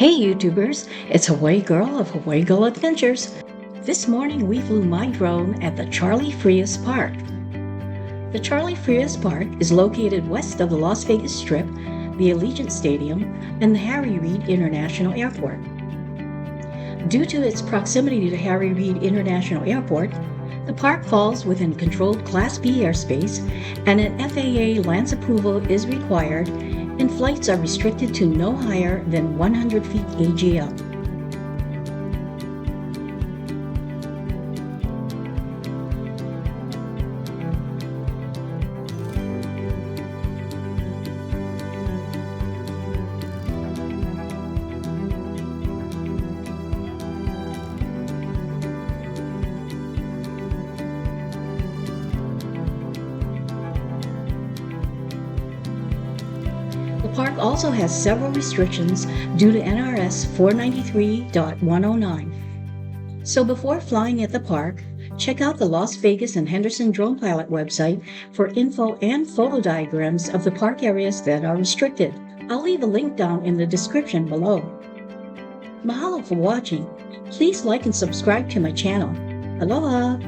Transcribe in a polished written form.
Hey YouTubers, it's Hawaii Girl of Hawaii Girl Adventures. This morning we flew my drone at the Charlie Frias Park. The Charlie Frias Park is located west of the Las Vegas Strip, the Allegiant Stadium, and the Harry Reid International Airport. Due to its proximity to Harry Reid International Airport, the park falls within Controlled Class B Airspace, and an FAA Lance approval is required, and flights are restricted to no higher than 100 feet AGL. The park also has several restrictions due to NRS 493.109. So before flying at the park, check out the Las Vegas and Henderson Drone Pilot website for info and photo diagrams of the park areas that are restricted. I'll leave a link down in the description below. Mahalo for watching. Please like and subscribe to my channel. Aloha!